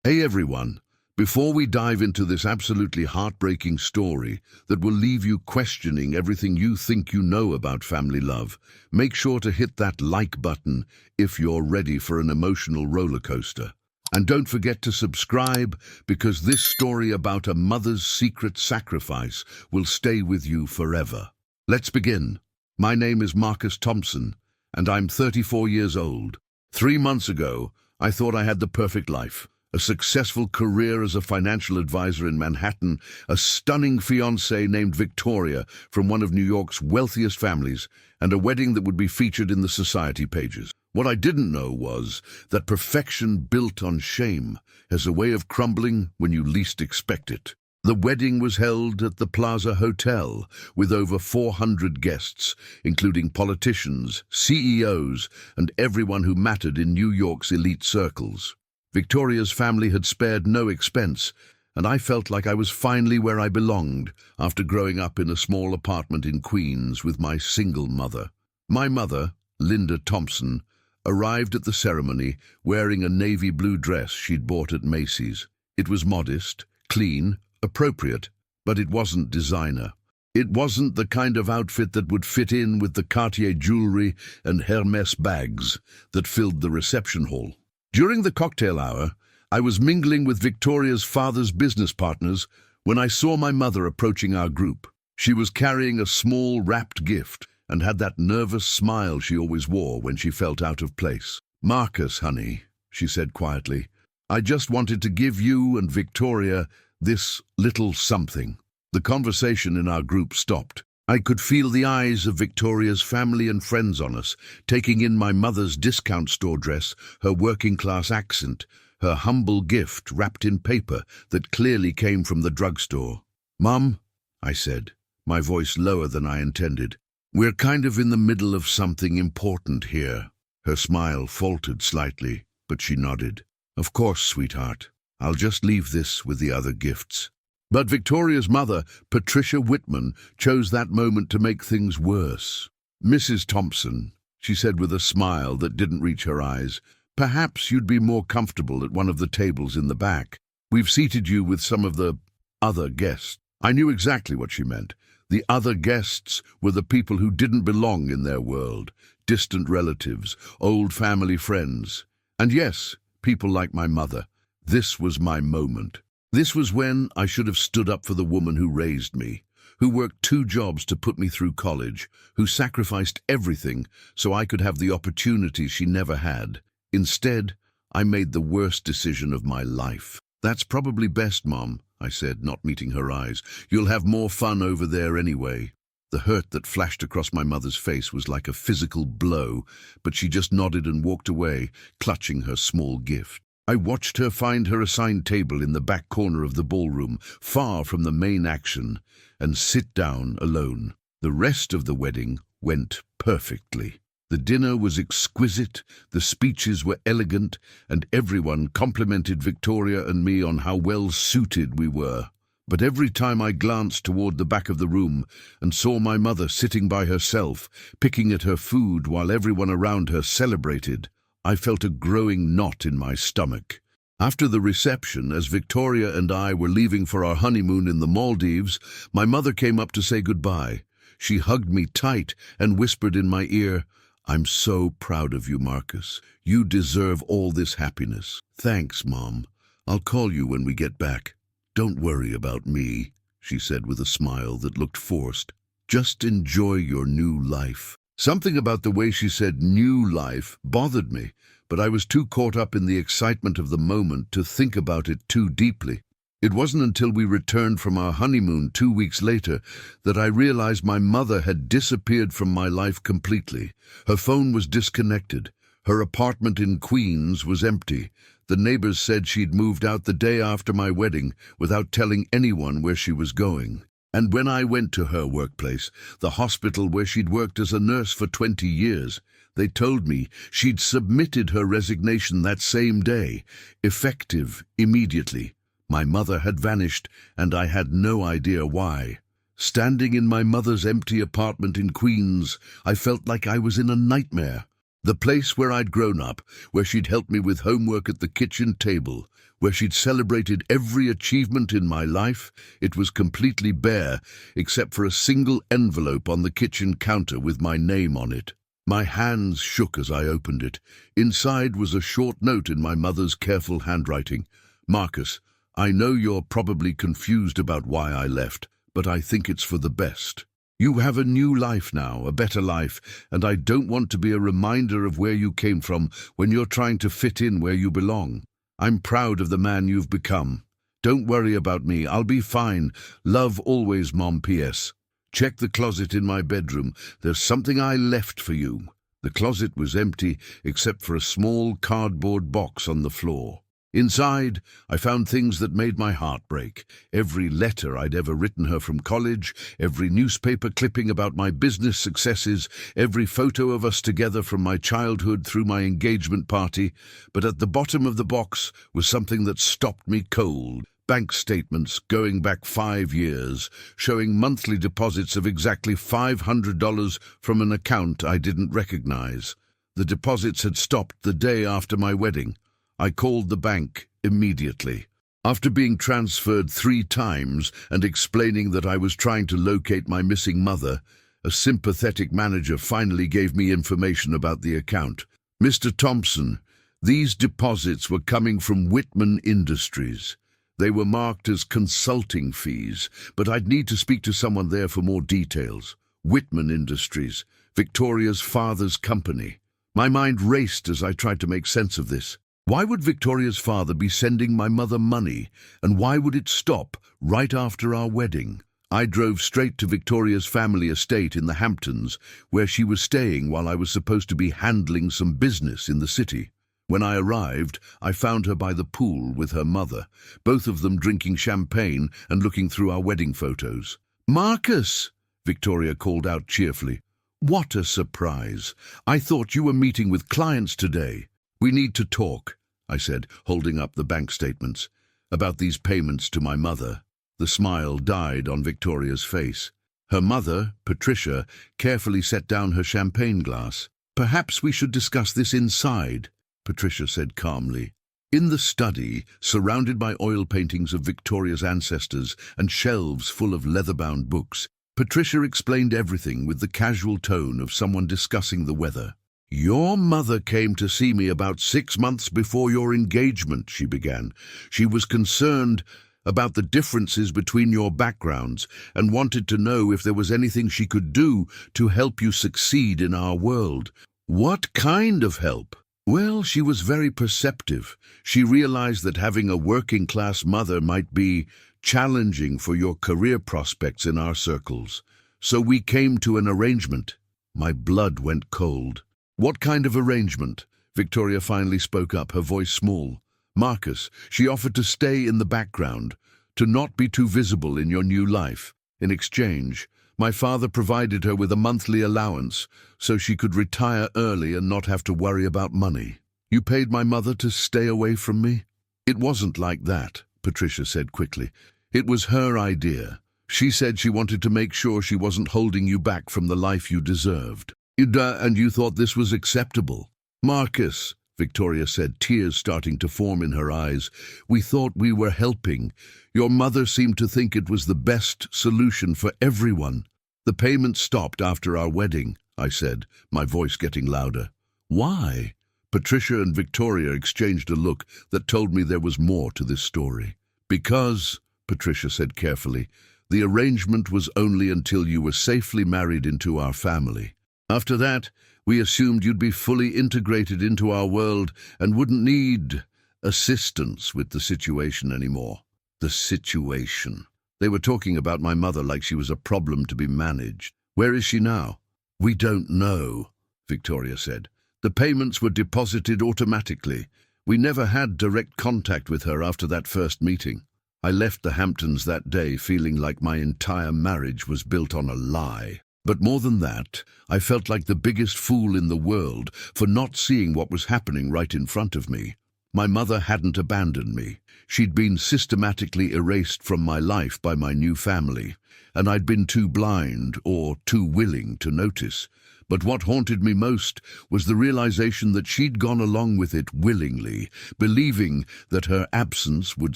Hey everyone, before we dive into this absolutely heartbreaking story that will leave you questioning everything you think you know about family love, make sure to hit that like button if you're ready for an emotional roller coaster. And don't forget to subscribe because this story about a mother's secret sacrifice will stay with you forever. Let's begin. My name is Thompson, and I'm 34 years old. 3 months ago, I thought I had the perfect life. A successful career as a financial advisor in Manhattan, a stunning fiancée named Victoria from one of New York's wealthiest families, and a wedding that would be featured in the society pages. What I didn't know was that perfection built on shame has a way of crumbling when you least expect it. The wedding was held at the Plaza Hotel with over 400 guests, including politicians, CEOs, and everyone who mattered in New York's elite circles. Victoria's family had spared no expense, and I felt like I was finally where I belonged after growing up in a small apartment in Queens with my single mother. My mother, Linda Thompson, arrived at the ceremony wearing a navy blue dress she'd bought at Macy's. It was modest, clean, appropriate, but it wasn't designer. It wasn't the kind of outfit that would fit in with the Cartier jewelry and Hermes bags that filled the reception hall. During the cocktail hour, I was mingling with Victoria's father's business partners when I saw my mother approaching our group. She was carrying a small wrapped gift and had that nervous smile she always wore when she felt out of place. "Marcus, honey," she said quietly, "I just wanted to give you and Victoria this little something." The conversation in our group stopped. I could feel the eyes of Victoria's family and friends on us, taking in my mother's discount store dress, her working-class accent, her humble gift wrapped in paper that clearly came from the drugstore. "Mum," I said, my voice lower than I intended, "we're kind of in the middle of something important here." Her smile faltered slightly, but she nodded. "Of course, sweetheart. I'll just leave this with the other gifts." But Victoria's mother, Patricia Whitman, chose that moment to make things worse. "Mrs. Thompson," she said with a smile that didn't reach her eyes, "perhaps you'd be more comfortable at one of the tables in the back. We've seated you with some of the other guests." I knew exactly what she meant. The other guests were the people who didn't belong in their world, distant relatives, old family friends. And yes, people like my mother. This was my moment. This was when I should have stood up for the woman who raised me, who worked 2 jobs to put me through college, who sacrificed everything so I could have the opportunity she never had. Instead, I made the worst decision of my life. "That's probably best, Mom," I said, not meeting her eyes. "You'll have more fun over there anyway." The hurt that flashed across my mother's face was like a physical blow, but she just nodded and walked away, clutching her small gift. I watched her find her assigned table in the back corner of the ballroom, far from the main action, and sit down alone. The rest of the wedding went perfectly. The dinner was exquisite, the speeches were elegant, and everyone complimented Victoria and me on how well suited we were. But every time I glanced toward the back of the room and saw my mother sitting by herself, picking at her food while everyone around her celebrated, I felt a growing knot in my stomach. After the reception, as Victoria and I were leaving for our honeymoon in the Maldives, my mother came up to say goodbye. She hugged me tight and whispered in my ear, "I'm so proud of you, Marcus. You deserve all this happiness." "Thanks, Mom. I'll call you when we get back." "Don't worry about me," she said with a smile that looked forced. "Just enjoy your new life." Something about the way she said "new life" bothered me, but I was too caught up in the excitement of the moment to think about it too deeply. It wasn't until we returned from our honeymoon 2 weeks later that I realized my mother had disappeared from my life completely. Her phone was disconnected. Her apartment in Queens was empty. The neighbors said she'd moved out the day after my wedding without telling anyone where she was going. And when I went to her workplace, the hospital where she'd worked as a nurse for 20 years, they told me she'd submitted her resignation that same day, effective immediately. My mother had vanished, and I had no idea why. Standing in my mother's empty apartment in Queens, I felt like I was in a nightmare. The place where I'd grown up, where she'd helped me with homework at the kitchen table, where she'd celebrated every achievement in my life, it was completely bare, except for a single envelope on the kitchen counter with my name on it. My hands shook as I opened it. Inside was a short note in my mother's careful handwriting. "Marcus, I know you're probably confused about why I left, but I think it's for the best. You have a new life now, a better life, and I don't want to be a reminder of where you came from when you're trying to fit in where you belong. I'm proud of the man you've become. Don't worry about me, I'll be fine. Love always, Mom. P.S. Check the closet in my bedroom. There's something I left for you." The closet was empty except for a small cardboard box on the floor. Inside, I found things that made my heart break. Every letter I'd ever written her from college, every newspaper clipping about my business successes, every photo of us together from my childhood through my engagement party. But at the bottom of the box was something that stopped me cold. Bank statements going back 5 years, showing monthly deposits of exactly $500 from an account I didn't recognize. The deposits had stopped the day after my wedding. I called the bank immediately. After being transferred 3 times and explaining that I was trying to locate my missing mother, a sympathetic manager finally gave me information about the account. "Mr. Thompson, these deposits were coming from Whitman Industries. They were marked as consulting fees, but I'd need to speak to someone there for more details. Whitman Industries, Victoria's father's company." My mind raced as I tried to make sense of this. Why would Victoria's father be sending my mother money, and why would it stop right after our wedding? I drove straight to Victoria's family estate in the Hamptons, where she was staying while I was supposed to be handling some business in the city. When I arrived, I found her by the pool with her mother, both of them drinking champagne and looking through our wedding photos. "Marcus!" Victoria called out cheerfully. "What a surprise! I thought you were meeting with clients today." "We need to talk," I said, holding up the bank statements, "about these payments to my mother." The smile died on Victoria's face. Her mother, Patricia, carefully set down her champagne glass. "Perhaps we should discuss this inside," Patricia said calmly. In the study, surrounded by oil paintings of Victoria's ancestors and shelves full of leather-bound books, Patricia explained everything with the casual tone of someone discussing the weather. "Your mother came to see me about 6 months before your engagement," she began. "She was concerned about the differences between your backgrounds and wanted to know if there was anything she could do to help you succeed in our world." "What kind of help?" "Well, she was very perceptive. She realized that having a working-class mother might be challenging for your career prospects in our circles. So we came to an arrangement." My blood went cold. "What kind of arrangement?" Victoria finally spoke up, her voice small. "Marcus, she offered to stay in the background, to not be too visible in your new life. In exchange, my father provided her with a monthly allowance so she could retire early and not have to worry about money. You paid my mother to stay away from me?" "It wasn't like that," Patricia said quickly. "It was her idea. She said she wanted to make sure she wasn't holding you back from the life you deserved. And you thought this was acceptable?" "Marcus," Victoria said, tears starting to form in her eyes, "we thought we were helping. Your mother seemed to think it was the best solution for everyone." "The payment stopped after our wedding," I said, my voice getting louder. "Why?" Patricia and Victoria exchanged a look that told me there was more to this story. "Because," Patricia said carefully, "the arrangement was only until you were safely married into our family. After that, we assumed you'd be fully integrated into our world and wouldn't need assistance with the situation anymore." The situation. They were talking about my mother like she was a problem to be managed. "Where is she now?" "We don't know," Victoria said. "The payments were deposited automatically. We never had direct contact with her after that first meeting. I left the Hamptons that day feeling like my entire marriage was built on a lie. But more than that, I felt like the biggest fool in the world for not seeing what was happening right in front of me. My mother hadn't abandoned me. She'd been systematically erased from my life by my new family, and I'd been too blind or too willing to notice. But what haunted me most was the realization that she'd gone along with it willingly, believing that her absence would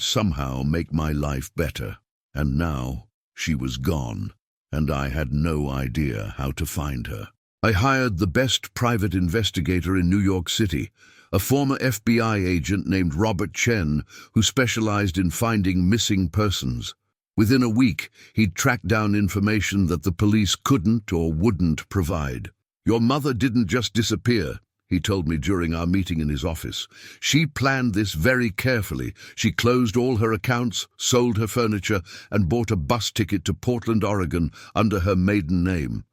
somehow make my life better. And now she was gone, and I had no idea how to find her. I hired the best private investigator in New York City, a former FBI agent named Robert Chen, who specialized in finding missing persons. Within a week, he'd tracked down information that the police couldn't or wouldn't provide. "Your mother didn't just disappear," he told me during our meeting in his office. "She planned this very carefully. She closed all her accounts, sold her furniture, and bought a bus ticket to Portland, Oregon, under her maiden name."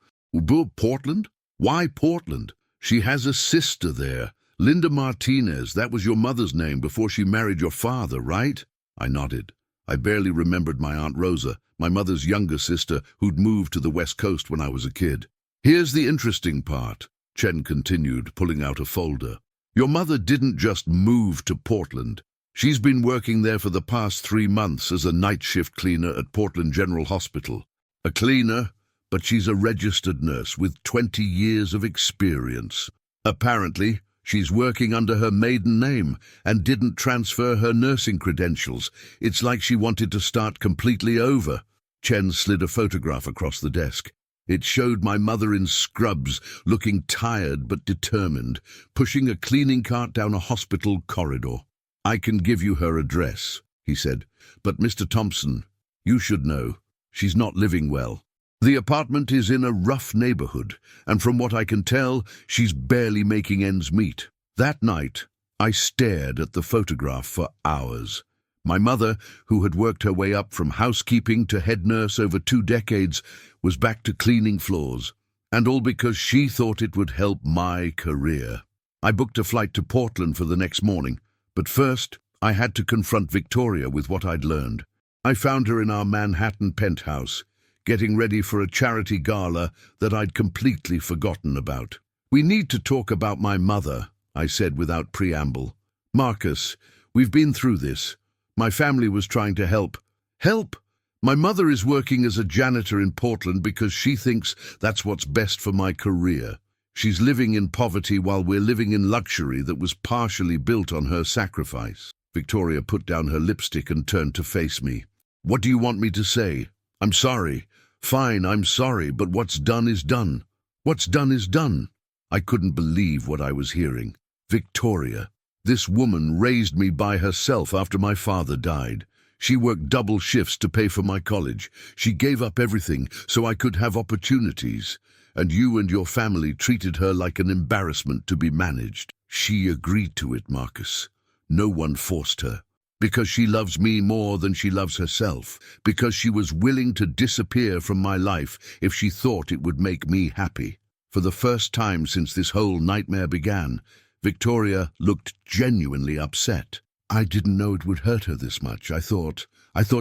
"Portland? Why Portland?" "She has a sister there. Linda Martinez, that was your mother's name before she married your father, right?" I nodded. I barely remembered my Aunt Rosa, my mother's younger sister, who'd moved to the West Coast when I was a kid. "Here's the interesting part," Chen continued, pulling out a folder. "Your mother didn't just move to Portland. She's been working there for the past 3 months as a night shift cleaner at Portland General Hospital. A cleaner, but she's a registered nurse with 20 years of experience. Apparently, she's working under her maiden name and didn't transfer her nursing credentials. It's like she wanted to start completely over." Chen slid a photograph across the desk. It showed my mother in scrubs, looking tired but determined, pushing a cleaning cart down a hospital corridor. "I can give you her address," he said, "but Mr. Thompson, you should know, she's not living well. The apartment is in a rough neighborhood, and from what I can tell, she's barely making ends meet." That night, I stared at the photograph for hours. My mother, who had worked her way up from housekeeping to head nurse over 2 decades, was back to cleaning floors, and all because she thought it would help my career. I booked a flight to Portland for the next morning, but first I had to confront Victoria with what I'd learned. I found her in our Manhattan penthouse, getting ready for a charity gala that I'd completely forgotten about. "We need to talk about my mother," I said without preamble. "Marcus, we've been through this. My family was trying to help." "Help? My mother is working as a janitor in Portland because she thinks that's what's best for my career. She's living in poverty while we're living in luxury that was partially built on her sacrifice." Victoria put down her lipstick and turned to face me. "What do you want me to say? I'm sorry. Fine, I'm sorry, but what's done is done. What's done is done." I couldn't believe what I was hearing. Victoria. This woman raised me by herself after my father died. She worked double shifts to pay for my college. She gave up everything so I could have opportunities. And you and your family treated her like an embarrassment to be managed. She agreed to it, Marcus. No one forced her. Because she loves me more than she loves herself. Because she was willing to disappear from my life if she thought it would make me happy. For the first time since this whole nightmare began, Victoria looked genuinely upset. "I didn't know it would hurt her this much. I thought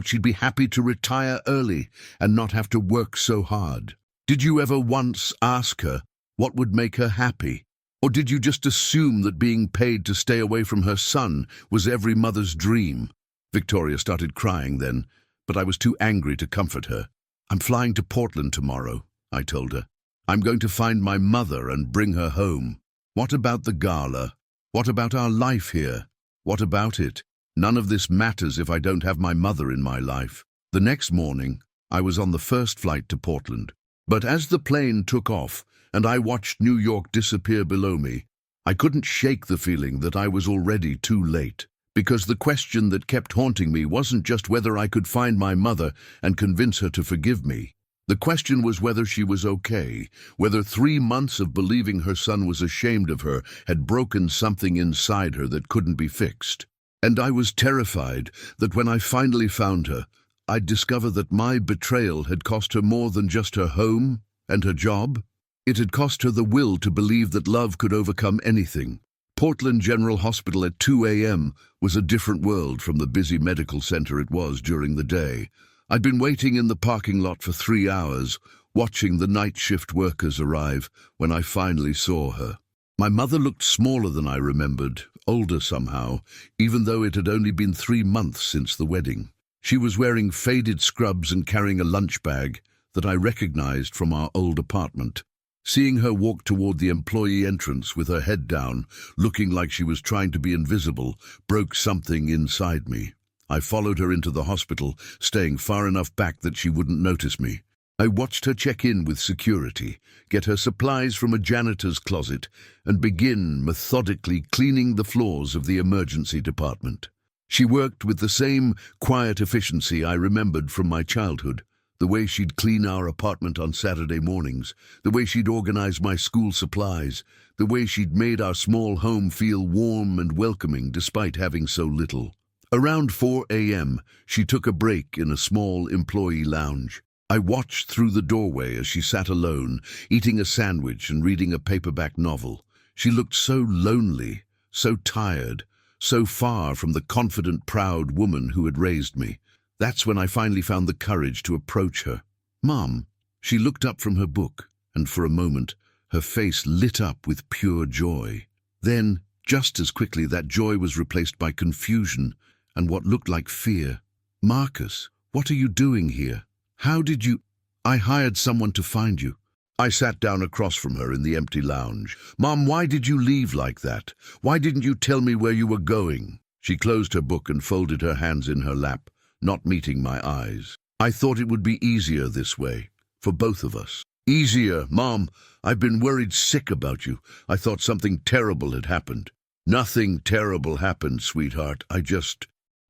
she'd be happy to retire early and not have to work so hard." "Did you ever once ask her what would make her happy? Or did you just assume that being paid to stay away from her son was every mother's dream?" Victoria started crying then, but I was too angry to comfort her. "I'm flying to Portland tomorrow," I told her. "I'm going to find my mother and bring her home. What about the gala? What about our life here? What about it? None of this matters if I don't have my mother in my life." The next morning, I was on the first flight to Portland. But as the plane took off and I watched New York disappear below me, I couldn't shake the feeling that I was already too late. Because the question that kept haunting me wasn't just whether I could find my mother and convince her to forgive me. The question was whether she was okay, whether 3 months of believing her son was ashamed of her had broken something inside her that couldn't be fixed. And I was terrified that when I finally found her, I'd discover that my betrayal had cost her more than just her home and her job. It had cost her the will to believe that love could overcome anything. Portland General Hospital at 2 a.m. was a different world from the busy medical center it was during the day. I'd been waiting in the parking lot for 3 hours, watching the night shift workers arrive, when I finally saw her. My mother looked smaller than I remembered, older somehow, even though it had only been 3 months since the wedding. She was wearing faded scrubs and carrying a lunch bag that I recognized from our old apartment. Seeing her walk toward the employee entrance with her head down, looking like she was trying to be invisible, broke something inside me. I followed her into the hospital, staying far enough back that she wouldn't notice me. I watched her check in with security, get her supplies from a janitor's closet, and begin methodically cleaning the floors of the emergency department. She worked with the same quiet efficiency I remembered from my childhood. The way she'd clean our apartment on Saturday mornings, the way she'd organize my school supplies, the way she'd made our small home feel warm and welcoming despite having so little. Around 4 a.m., she took a break in a small employee lounge. I watched through the doorway as she sat alone, eating a sandwich and reading a paperback novel. She looked so lonely, so tired, so far from the confident, proud woman who had raised me. That's when I finally found the courage to approach her. "Mom." She looked up from her book, and for a moment, her face lit up with pure joy. Then, just as quickly, that joy was replaced by confusion and what looked like fear. "Marcus, what are you doing here? How did you—" "I hired someone to find you." I sat down across from her in the empty lounge. "Mom, why did you leave like that? Why didn't you tell me where you were going?" She closed her book and folded her hands in her lap, not meeting my eyes. "I thought it would be easier this way, for both of us." "Easier? Mom, I've been worried sick about you. I thought something terrible had happened." "Nothing terrible happened, sweetheart.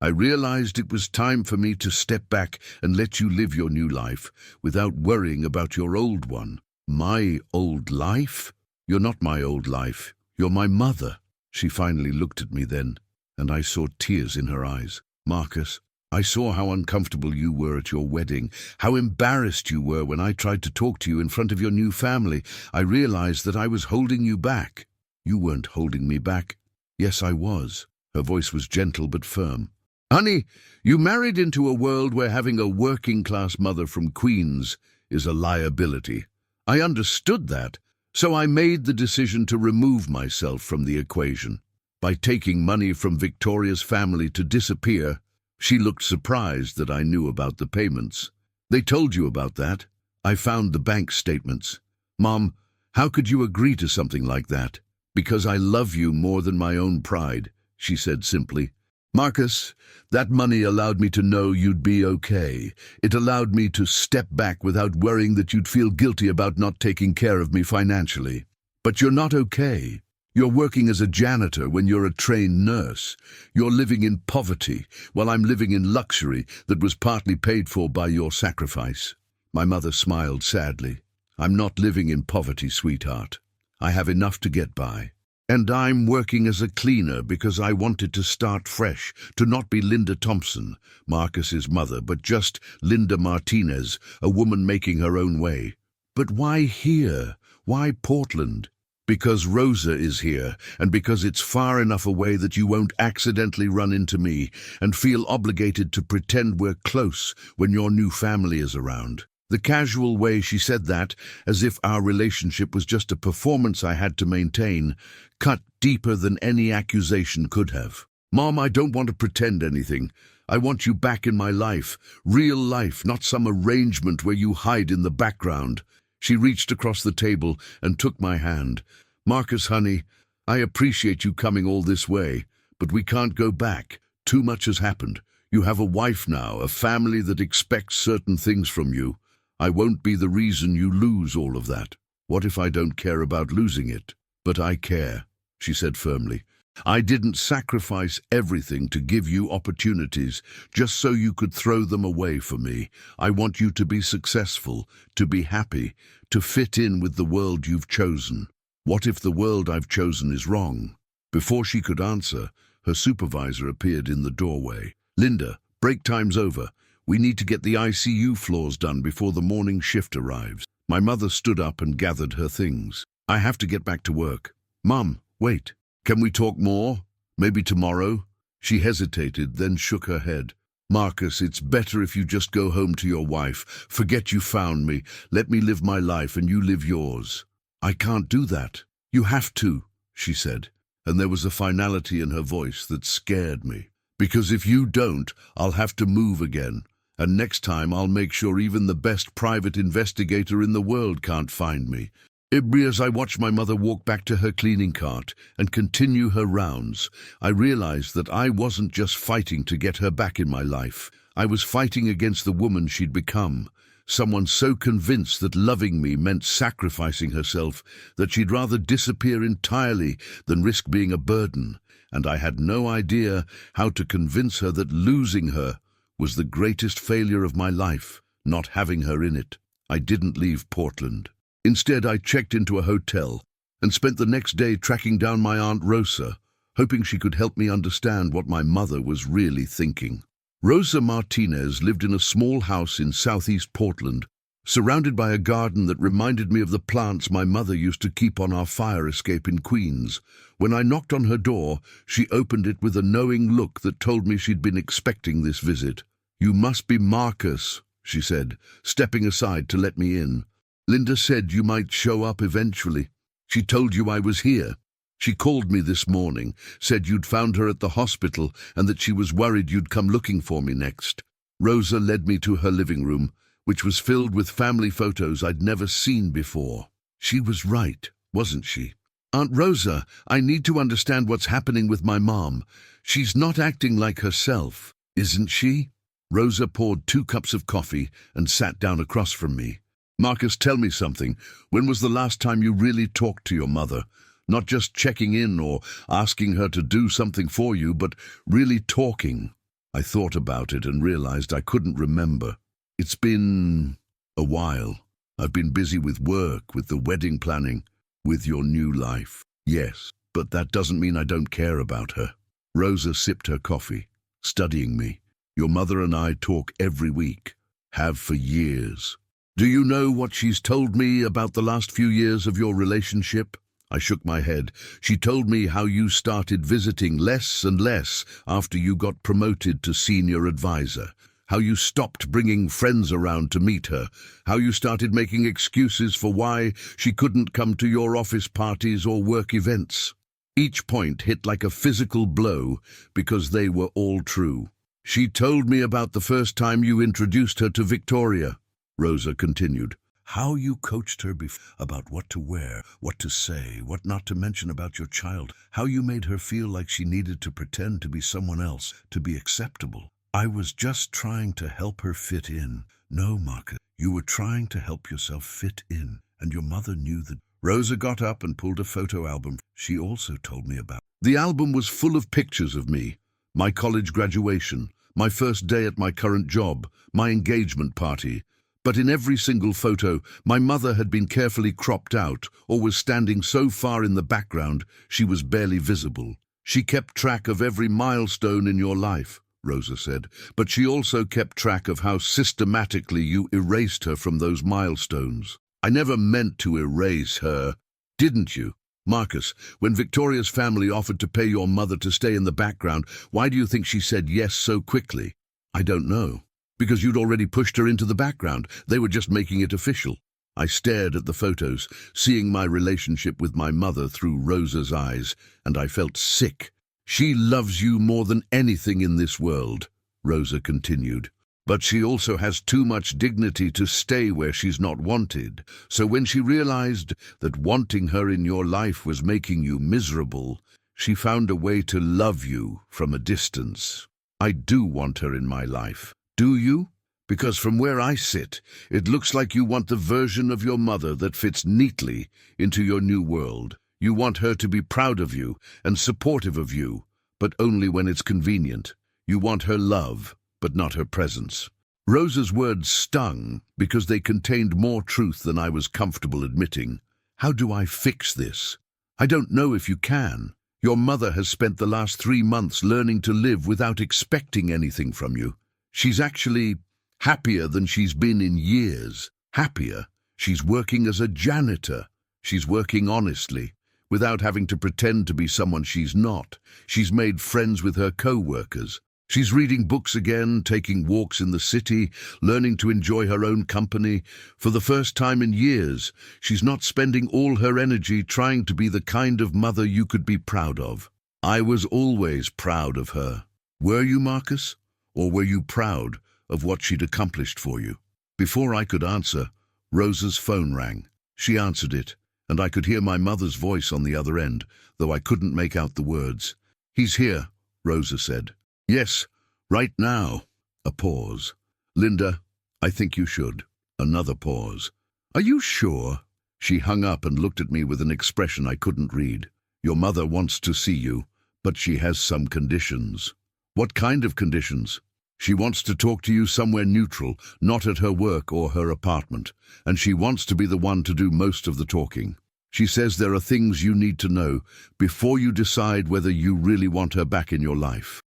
I realized it was time for me to step back and let you live your new life without worrying about your old one." "My old life? You're not my old life. You're my mother." She finally looked at me then, and I saw tears in her eyes. "Marcus, I saw how uncomfortable you were at your wedding, how embarrassed you were when I tried to talk to you in front of your new family. I realized that I was holding you back." "You weren't holding me back." "Yes, I was." Her voice was gentle but firm. "Honey, you married into a world where having a working-class mother from Queens is a liability. I understood that, so I made the decision to remove myself from the equation. By taking money from Victoria's family to disappear." She looked surprised that I knew about the payments. "They told you about that?" "I found the bank statements." "Mom, how could you agree to something like that?" "Because I love you more than my own pride," she said simply. "Marcus, that money allowed me to know you'd be okay. It allowed me to step back without worrying that you'd feel guilty about not taking care of me financially. But you're not okay. You're working as a janitor when you're a trained nurse. You're living in poverty while I'm living in luxury that was partly paid for by your sacrifice." My mother smiled sadly. "I'm not living in poverty, sweetheart. I have enough to get by. And I'm working as a cleaner because I wanted to start fresh, to not be Linda Thompson, Marcus's mother, but just Linda Martinez, a woman making her own way." "But why here? Why Portland?" "Because Rosa is here, and because it's far enough away that you won't accidentally run into me and feel obligated to pretend we're close when your new family is around." The casual way she said that, as if our relationship was just a performance I had to maintain, cut deeper than any accusation could have. "Mom, I don't want to pretend anything. I want you back in my life, real life, not some arrangement where you hide in the background." She reached across the table and took my hand. "Marcus, honey, I appreciate you coming all this way, but we can't go back. Too much has happened. You have a wife now, a family that expects certain things from you. I won't be the reason you lose all of that. What if I don't care about losing it?" "But I care," she said firmly. "I didn't sacrifice everything to give you opportunities just so you could throw them away for me. I want you to be successful, to be happy, to fit in with the world you've chosen. What if the world I've chosen is wrong?" Before she could answer, her supervisor appeared in the doorway. "Linda, break time's over. We need to get the ICU floors done before the morning shift arrives." My mother stood up and gathered her things. "I have to get back to work." "Mom, wait. Can we talk more? Maybe tomorrow?" She hesitated, then shook her head. "Marcus, it's better if you just go home to your wife. Forget you found me. Let me live my life and you live yours." "I can't do that." "You have to," she said, and there was a finality in her voice that scared me. "Because if you don't, I'll have to move again. And next time I'll make sure even the best private investigator in the world can't find me." As I watched my mother walk back to her cleaning cart and continue her rounds, I realized that I wasn't just fighting to get her back in my life. I was fighting against the woman she'd become, someone so convinced that loving me meant sacrificing herself that she'd rather disappear entirely than risk being a burden. And I had no idea how to convince her that losing her was the greatest failure of my life, not having her in it. I didn't leave Portland. Instead, I checked into a hotel and spent the next day tracking down my Aunt Rosa, hoping she could help me understand what my mother was really thinking. Rosa Martinez lived in a small house in southeast Portland, surrounded by a garden that reminded me of the plants my mother used to keep on our fire escape in Queens. When I knocked on her door, she opened it with a knowing look that told me she'd been expecting this visit. "You must be Marcus," she said, stepping aside to let me in. "Linda said you might show up eventually. She told you I was here. She called me this morning, said you'd found her at the hospital and that she was worried you'd come looking for me next." Rosa led me to her living room, which was filled with family photos I'd never seen before. She was right, wasn't she? "Aunt Rosa, I need to understand what's happening with my mom. She's not acting like herself, isn't she?" Rosa poured 2 cups of coffee and sat down across from me. "Marcus, tell me something. When was the last time you really talked to your mother? Not just checking in or asking her to do something for you, but really talking." I thought about it and realized I couldn't remember. It's been a while. I've been busy with work, with the wedding planning, with your new life. Yes, but that doesn't mean I don't care about her. Rosa sipped her coffee, studying me. "Your mother and I talk every week, have for years. Do you know what she's told me about the last few years of your relationship?" I shook my head. "She told me how you started visiting less and less after you got promoted to senior advisor, how you stopped bringing friends around to meet her, how you started making excuses for why she couldn't come to your office parties or work events." Each point hit like a physical blow because they were all true. "She told me about the first time you introduced her to Victoria," Rosa continued. "How you coached her about what to wear, what to say, what not to mention about your child, how you made her feel like she needed to pretend to be someone else, to be acceptable. I was just trying to help her fit in." "No, Marcus, you were trying to help yourself fit in, and your mother knew that." Rosa got up and pulled a photo album she also told me about. The album was full of pictures of me, my college graduation, my first day at my current job, my engagement party. But in every single photo, my mother had been carefully cropped out or was standing so far in the background she was barely visible. "She kept track of every milestone in your life," Rosa said, "but she also kept track of how systematically you erased her from those milestones." "I never meant to erase her." "Didn't you? Marcus, when Victoria's family offered to pay your mother to stay in the background, why do you think she said yes so quickly?" "I don't know. Because you'd already pushed her into the background. They were just making it official." I stared at the photos, seeing my relationship with my mother through Rosa's eyes, and I felt sick. "She loves you more than anything in this world," Rosa continued. "But she also has too much dignity to stay where she's not wanted. So when she realized that wanting her in your life was making you miserable, she found a way to love you from a distance. I do want her in my life. Do you? Because from where I sit, it looks like you want the version of your mother that fits neatly into your new world. You want her to be proud of you and supportive of you, but only when it's convenient. You want her love, but not her presence." Rosa's words stung because they contained more truth than I was comfortable admitting. "How do I fix this?" "I don't know if you can. Your mother has spent the last 3 months learning to live without expecting anything from you. She's actually happier than she's been in years. Happier. She's working as a janitor. She's working honestly, without having to pretend to be someone she's not. She's made friends with her co-workers. She's reading books again, taking walks in the city, learning to enjoy her own company. For the first time in years, she's not spending all her energy trying to be the kind of mother you could be proud of. I was always proud of her. Were you, Marcus? Or were you proud of what she'd accomplished for you?" Before I could answer, Rosa's phone rang. She answered it, and I could hear my mother's voice on the other end, though I couldn't make out the words. "He's here," Rosa said. "Yes, right now." A pause. "Linda, I think you should." Another pause. "Are you sure?" She hung up and looked at me with an expression I couldn't read. "Your mother wants to see you, but she has some conditions." "What kind of conditions?" "She wants to talk to you somewhere neutral, not at her work or her apartment, and she wants to be the one to do most of the talking. She says there are things you need to know before you decide whether you really want her back in your life."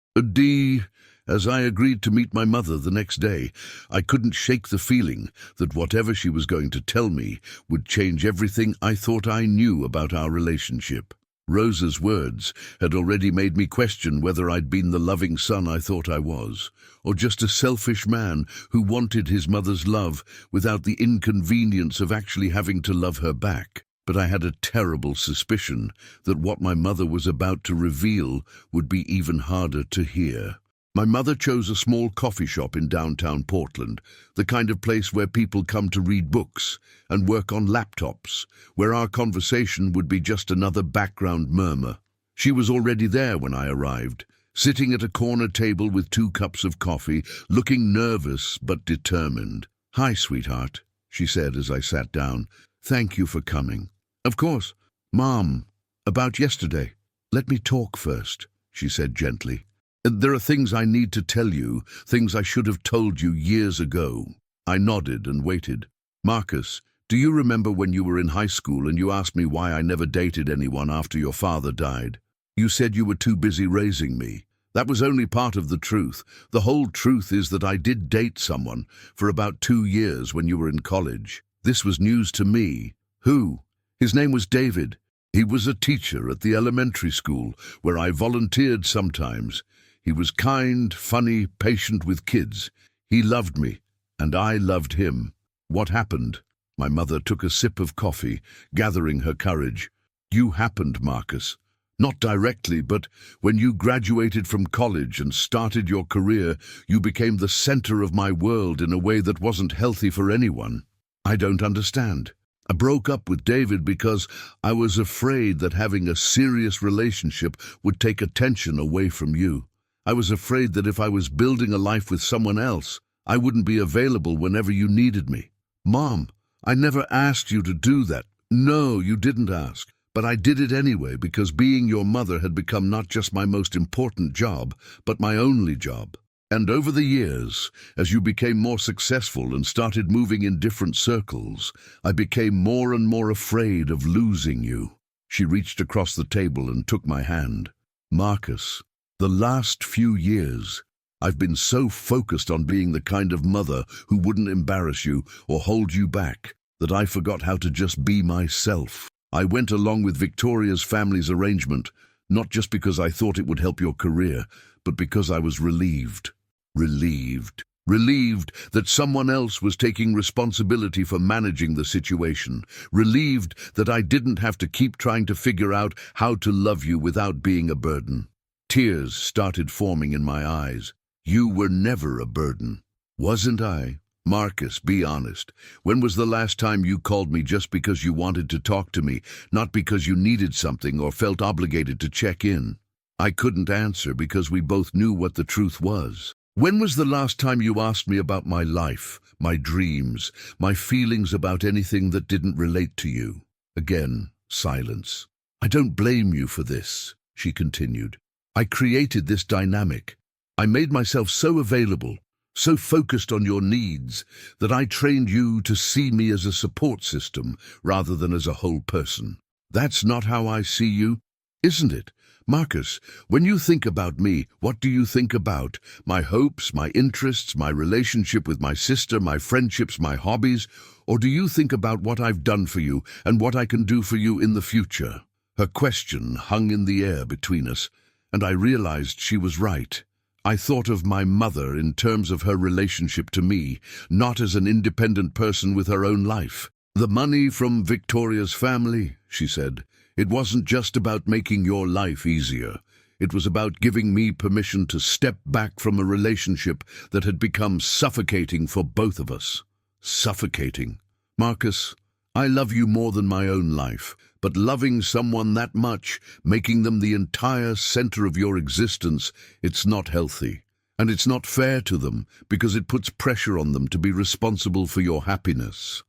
As I agreed to meet my mother the next day, I couldn't shake the feeling that whatever she was going to tell me would change everything I thought I knew about our relationship. Rosa's words had already made me question whether I'd been the loving son I thought I was, or just a selfish man who wanted his mother's love without the inconvenience of actually having to love her back. But I had a terrible suspicion that what my mother was about to reveal would be even harder to hear. My mother chose a small coffee shop in downtown Portland, the kind of place where people come to read books and work on laptops, where our conversation would be just another background murmur. She was already there when I arrived, sitting at a corner table with 2 cups of coffee, looking nervous but determined. "Hi, sweetheart," she said as I sat down. "Thank you for coming." "Of course. Mom, about yesterday." "Let me talk first," she said gently. "There are things I need to tell you, things I should have told you years ago." I nodded and waited. "Marcus, do you remember when you were in high school and you asked me why I never dated anyone after your father died? You said you were too busy raising me. That was only part of the truth. The whole truth is that I did date someone for about 2 years when you were in college. This was news to me." "Who?" "His name was David. He was a teacher at the elementary school where I volunteered sometimes. He was kind, funny, patient with kids. He loved me, and I loved him." "What happened?" My mother took a sip of coffee, gathering her courage. "You happened, Marcus. Not directly, but when you graduated from college and started your career, you became the center of my world in a way that wasn't healthy for anyone." "I don't understand." "I broke up with David because I was afraid that having a serious relationship would take attention away from you. I was afraid that if I was building a life with someone else, I wouldn't be available whenever you needed me." "Mom, I never asked you to do that." "No, you didn't ask. But I did it anyway because being your mother had become not just my most important job, but my only job. And over the years, as you became more successful and started moving in different circles, I became more and more afraid of losing you." She reached across the table and took my hand. "Marcus, the last few years, I've been so focused on being the kind of mother who wouldn't embarrass you or hold you back that I forgot how to just be myself. I went along with Victoria's family's arrangement, not just because I thought it would help your career, but because I was relieved. Relieved that someone else was taking responsibility for managing the situation. Relieved that I didn't have to keep trying to figure out how to love you without being a burden." Tears started forming in my eyes. "You were never a burden." "Wasn't I? Marcus, be honest. When was the last time you called me just because you wanted to talk to me, not because you needed something or felt obligated to check in?" I couldn't answer because we both knew what the truth was. "When was the last time you asked me about my life, my dreams, my feelings about anything that didn't relate to you?" Again, silence. "I don't blame you for this," she continued. "I created this dynamic. I made myself so available, so focused on your needs, that I trained you to see me as a support system rather than as a whole person. That's not how I see you, isn't it? Marcus, when you think about me, what do you think about? My hopes, my interests, my relationship with my sister, my friendships, my hobbies? Or do you think about what I've done for you and what I can do for you in the future?" Her question hung in the air between us, and I realized she was right. I thought of my mother in terms of her relationship to me, not as an independent person with her own life. "The money from Victoria's family," she said. "It wasn't just about making your life easier. It was about giving me permission to step back from a relationship that had become suffocating for both of us." Suffocating. Marcus, I love you more than my own life, but loving someone that much, making them the entire center of your existence, it's not healthy. And it's not fair to them, because it puts pressure on them to be responsible for your happiness.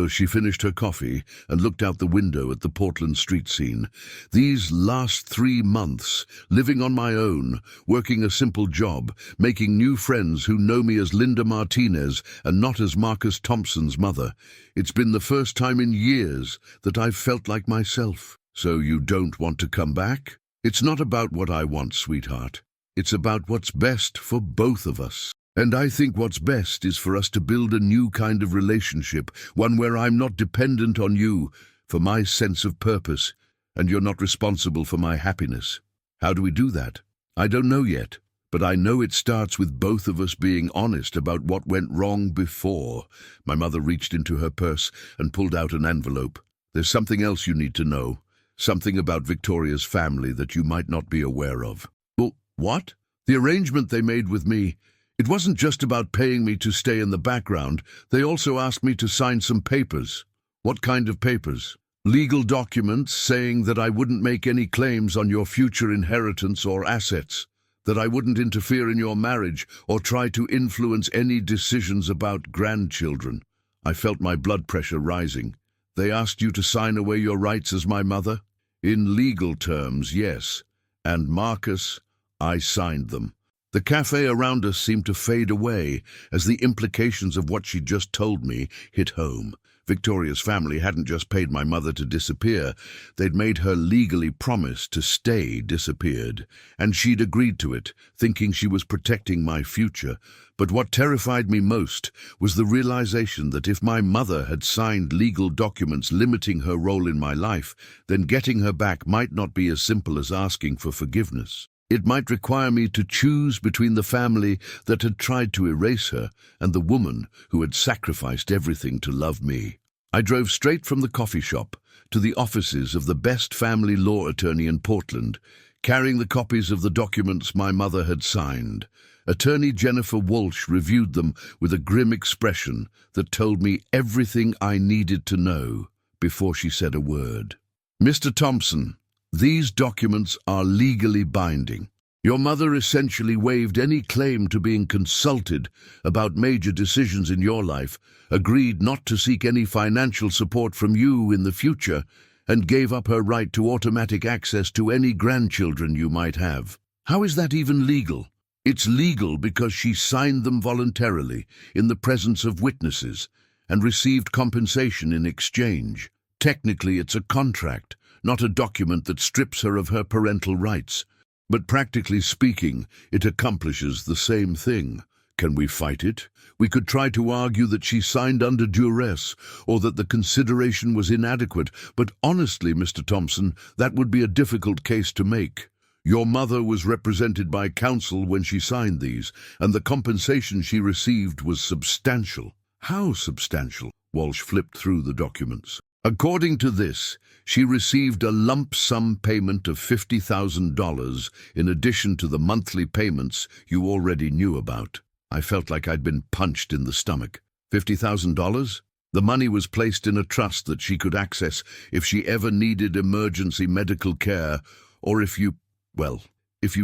She finished her coffee and looked out the window at the Portland street scene. These last 3 months, living on my own, working a simple job, making new friends who know me as Linda Martinez and not as Marcus Thompson's mother. It's been the first time in years that I've felt like myself. So you don't want to come back? It's not about what I want, sweetheart. It's about what's best for both of us. And I think what's best is for us to build a new kind of relationship, one where I'm not dependent on you for my sense of purpose, and you're not responsible for my happiness. How do we do that? I don't know yet, but I know it starts with both of us being honest about what went wrong before. My mother reached into her purse and pulled out an envelope. There's something else you need to know, something about Victoria's family that you might not be aware of. Well, what? The arrangement they made with me. It wasn't just about paying me to stay in the background. They also asked me to sign some papers. What kind of papers? Legal documents saying that I wouldn't make any claims on your future inheritance or assets, that I wouldn't interfere in your marriage or try to influence any decisions about grandchildren. I felt my blood pressure rising. They asked you to sign away your rights as my mother? In legal terms, yes. And Marcus, I signed them. The cafe around us seemed to fade away as the implications of what she'd just told me hit home. Victoria's family hadn't just paid my mother to disappear, they'd made her legally promise to stay disappeared, and she'd agreed to it, thinking she was protecting my future. But what terrified me most was the realization that if my mother had signed legal documents limiting her role in my life, then getting her back might not be as simple as asking for forgiveness. It might require me to choose between the family that had tried to erase her and the woman who had sacrificed everything to love me. I drove straight from the coffee shop to the offices of the best family law attorney in Portland, carrying the copies of the documents my mother had signed. Attorney Jennifer Walsh reviewed them with a grim expression that told me everything I needed to know before she said a word. Mr. Thompson, these documents are legally binding. Your mother essentially waived any claim to being consulted about major decisions in your life, agreed not to seek any financial support from you in the future, and gave up her right to automatic access to any grandchildren you might have. How is that even legal? It's legal because she signed them voluntarily, in the presence of witnesses, and received compensation in exchange. Technically, it's a contract, not a document that strips her of her parental rights. But practically speaking, it accomplishes the same thing. Can we fight it? We could try to argue that she signed under duress, or that the consideration was inadequate, but honestly, Mr. Thompson, that would be a difficult case to make. Your mother was represented by counsel when she signed these, and the compensation she received was substantial. How substantial? Walsh flipped through the documents. According to this, she received a lump sum payment of $50,000 in addition to the monthly payments you already knew about. I felt like I'd been punched in the stomach. $50,000? The money was placed in a trust that she could access if she ever needed emergency medical care, or if you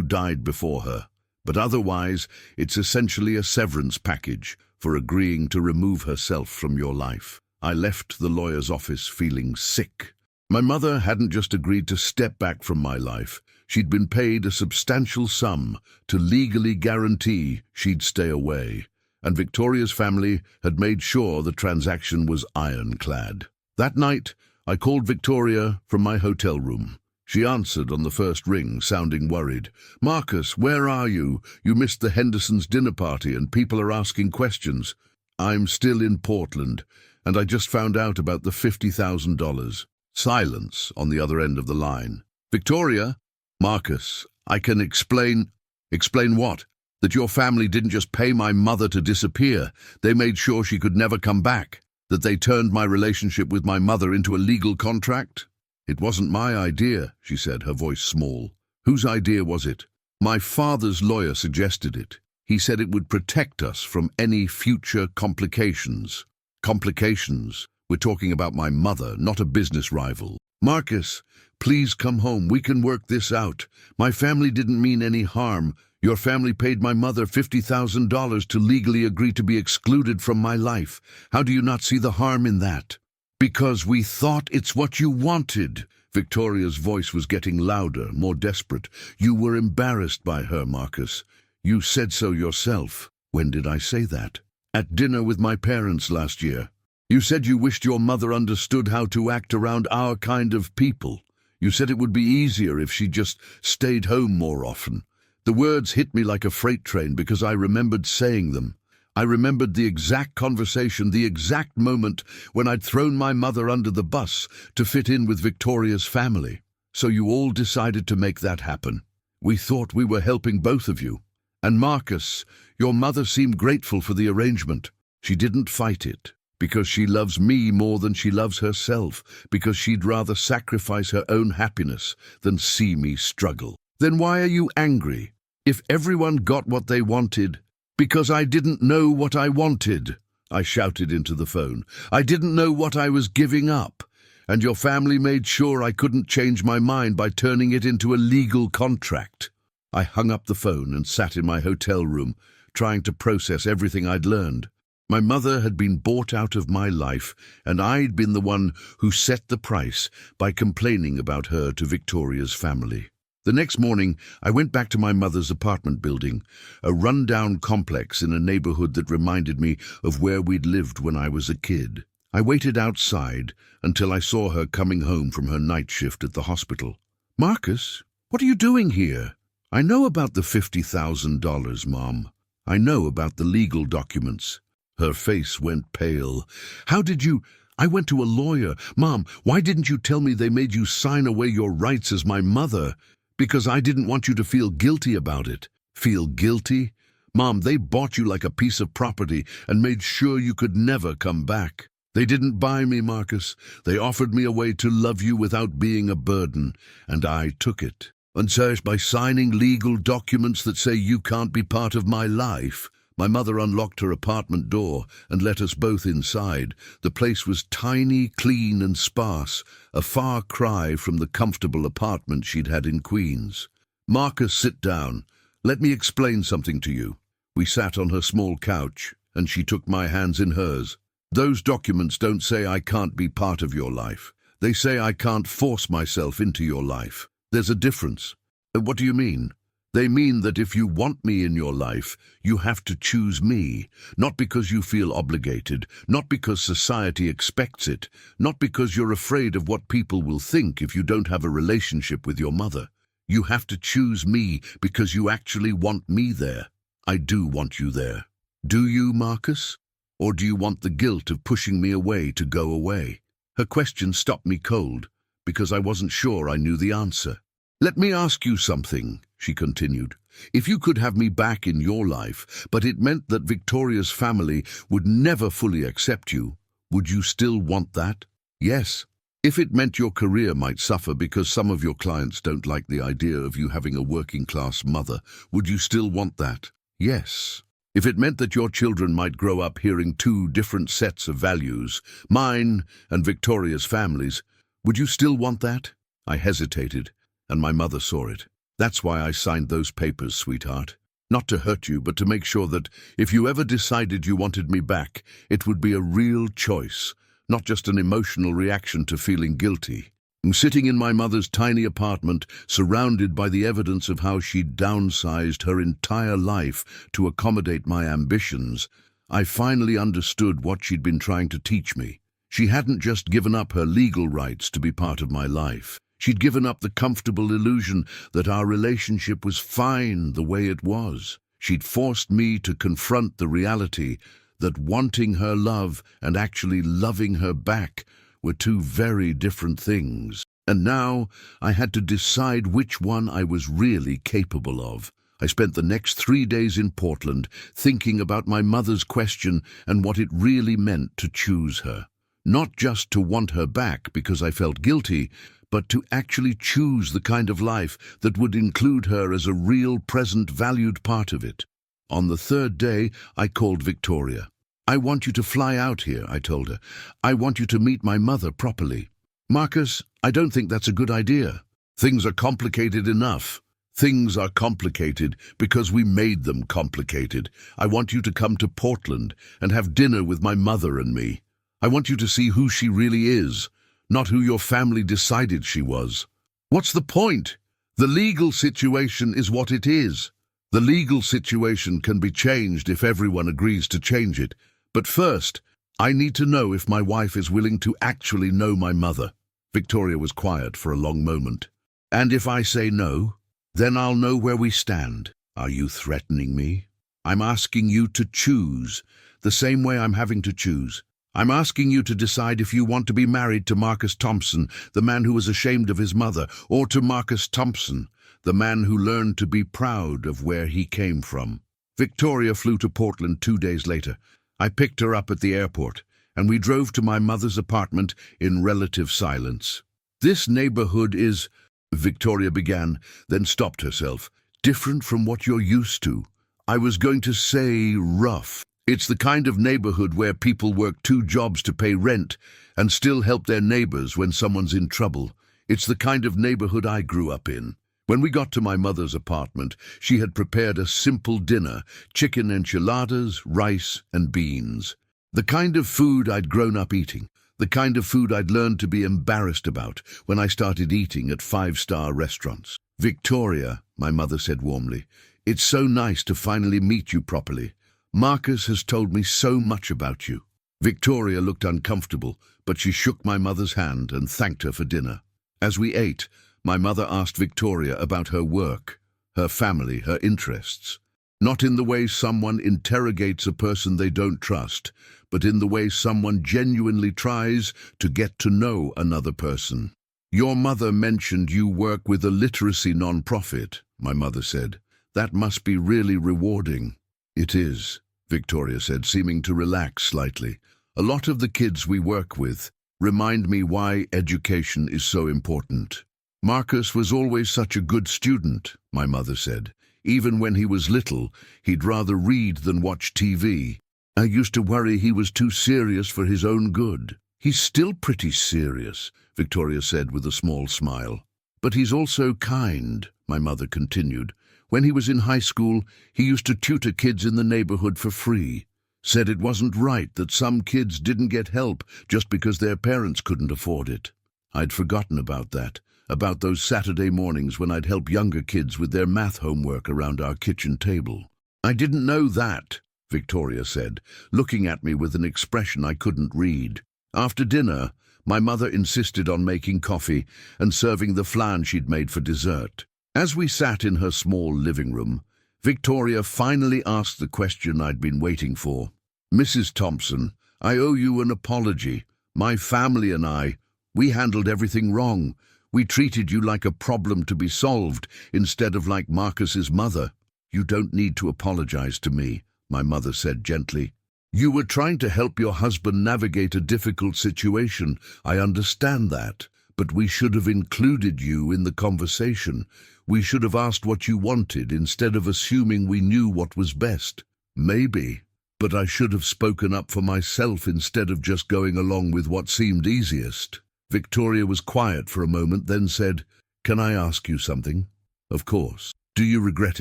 died before her. But otherwise, it's essentially a severance package for agreeing to remove herself from your life. I left the lawyer's office feeling sick. My mother hadn't just agreed to step back from my life. She'd been paid a substantial sum to legally guarantee she'd stay away, and Victoria's family had made sure the transaction was ironclad. That night, I called Victoria from my hotel room. She answered on the first ring, sounding worried. "Marcus, where are you? You missed the Hendersons' dinner party and people are asking questions." "I'm still in Portland, and I just found out about the $50,000. Silence on the other end of the line. "Victoria?" "Marcus, I can explain." "Explain what?" "That your family didn't just pay my mother to disappear. They made sure she could never come back. That they turned my relationship with my mother into a legal contract." "It wasn't my idea," she said, her voice small. "Whose idea was it?" "My father's lawyer suggested it. He said it would protect us from any future complications." "Complications? We're talking about my mother, not a business rival. Marcus, please come home. We can work this out. My family didn't mean any harm. Your family paid my mother $50,000 to legally agree to be excluded from my life. How do you not see the harm in that? Because we thought it's what you wanted. Victoria's voice was getting louder, more desperate. You were embarrassed by her, Marcus. You said so yourself. When did I say that? At dinner with my parents last year. You said you wished your mother understood how to act around our kind of people. You said it would be easier if she just stayed home more often. The words hit me like a freight train because I remembered saying them. I remembered the exact conversation, the exact moment when I'd thrown my mother under the bus to fit in with Victoria's family. So you all decided to make that happen. We thought we were helping both of you. And Marcus, your mother seemed grateful for the arrangement. She didn't fight it, because she loves me more than she loves herself, because she'd rather sacrifice her own happiness than see me struggle. Then why are you angry? If everyone got what they wanted, because I didn't know what I wanted, I shouted into the phone. I didn't know what I was giving up. And your family made sure I couldn't change my mind by turning it into a legal contract. I hung up the phone and sat in my hotel room, trying to process everything I'd learned. My mother had been bought out of my life, and I'd been the one who set the price by complaining about her to Victoria's family. The next morning, I went back to my mother's apartment building, a run-down complex in a neighborhood that reminded me of where we'd lived when I was a kid. I waited outside until I saw her coming home from her night shift at the hospital. Marcus, what are you doing here? I know about the $50,000, Mom. I know about the legal documents. Her face went pale. How did you... I went to a lawyer. Mom, why didn't you tell me they made you sign away your rights as my mother? Because I didn't want you to feel guilty about it. Feel guilty? Mom, they bought you like a piece of property and made sure you could never come back. They didn't buy me, Marcus. They offered me a way to love you without being a burden, and I took it. And so by signing legal documents that say you can't be part of my life. My mother unlocked her apartment door and let us both inside. The place was tiny, clean and sparse, a far cry from the comfortable apartment she'd had in Queens. Marcus, sit down. Let me explain something to you. We sat on her small couch, and she took my hands in hers. Those documents don't say I can't be part of your life. They say I can't force myself into your life. There's a difference. What do you mean? They mean that if you want me in your life, you have to choose me, not because you feel obligated, not because society expects it, not because you're afraid of what people will think if you don't have a relationship with your mother. You have to choose me because you actually want me there. I do want you there. Do you, Marcus? Or do you want the guilt of pushing me away to go away? Her question stopped me cold, because I wasn't sure I knew the answer. Let me ask you something, she continued. If you could have me back in your life, but it meant that Victoria's family would never fully accept you, would you still want that? Yes. If it meant your career might suffer because some of your clients don't like the idea of you having a working-class mother, would you still want that? Yes. If it meant that your children might grow up hearing two different sets of values, mine and Victoria's families, would you still want that? I hesitated, and my mother saw it. That's why I signed those papers, sweetheart. Not to hurt you, but to make sure that if you ever decided you wanted me back, it would be a real choice, not just an emotional reaction to feeling guilty. And sitting in my mother's tiny apartment, surrounded by the evidence of how she'd downsized her entire life to accommodate my ambitions, I finally understood what she'd been trying to teach me. She hadn't just given up her legal rights to be part of my life. She'd given up the comfortable illusion that our relationship was fine the way it was. She'd forced me to confront the reality that wanting her love and actually loving her back were two very different things. And now I had to decide which one I was really capable of. I spent the next 3 days in Portland thinking about my mother's question and what it really meant to choose her. Not just to want her back because I felt guilty, but to actually choose the kind of life that would include her as a real, present, valued part of it. On the third day, I called Victoria. I want you to fly out here, I told her. I want you to meet my mother properly. Marcus, I don't think that's a good idea. Things are complicated enough. Things are complicated because we made them complicated. I want you to come to Portland and have dinner with my mother and me. I want you to see who she really is, not who your family decided she was. What's the point? The legal situation is what it is. The legal situation can be changed if everyone agrees to change it. But first, I need to know if my wife is willing to actually know my mother. Victoria was quiet for a long moment. And if I say no, then I'll know where we stand. Are you threatening me? I'm asking you to choose, the same way I'm having to choose. I'm asking you to decide if you want to be married to Marcus Thompson, the man who was ashamed of his mother, or to Marcus Thompson, the man who learned to be proud of where he came from. Victoria flew to Portland 2 days later. I picked her up at the airport, and we drove to my mother's apartment in relative silence. This neighborhood is, Victoria began, then stopped herself. Different from what you're used to. I was going to say rough. It's the kind of neighborhood where people work 2 jobs to pay rent and still help their neighbors when someone's in trouble. It's the kind of neighborhood I grew up in. When we got to my mother's apartment, she had prepared a simple dinner, chicken enchiladas, rice, and beans. The kind of food I'd grown up eating. The kind of food I'd learned to be embarrassed about when I started eating at 5-star restaurants. Victoria, my mother said warmly, it's so nice to finally meet you properly. Marcus has told me so much about you. Victoria looked uncomfortable, but she shook my mother's hand and thanked her for dinner. As we ate, my mother asked Victoria about her work, her family, her interests. Not in the way someone interrogates a person they don't trust, but in the way someone genuinely tries to get to know another person. Your mother mentioned you work with a literacy nonprofit, my mother said. That must be really rewarding. It is, Victoria said, seeming to relax slightly. A lot of the kids we work with remind me why education is so important. Marcus was always such a good student, my mother said. Even when he was little, he'd rather read than watch TV. I used to worry he was too serious for his own good. He's still pretty serious, Victoria said with a small smile. But he's also kind, my mother continued. When he was in high school, he used to tutor kids in the neighborhood for free. Said it wasn't right that some kids didn't get help just because their parents couldn't afford it. I'd forgotten about that, about those Saturday mornings when I'd help younger kids with their math homework around our kitchen table. I didn't know that, Victoria said, looking at me with an expression I couldn't read. After dinner, my mother insisted on making coffee and serving the flan she'd made for dessert. As we sat in her small living room, Victoria finally asked the question I'd been waiting for. Mrs. Thompson, I owe you an apology. My family and we handled everything wrong. We treated you like a problem to be solved instead of like Marcus's mother. You don't need to apologize to me, my mother said gently. You were trying to help your husband navigate a difficult situation. I understand that. But we should have included you in the conversation. We should have asked what you wanted instead of assuming we knew what was best. Maybe. But I should have spoken up for myself instead of just going along with what seemed easiest. Victoria was quiet for a moment, then said, Can I ask you something? Of course. Do you regret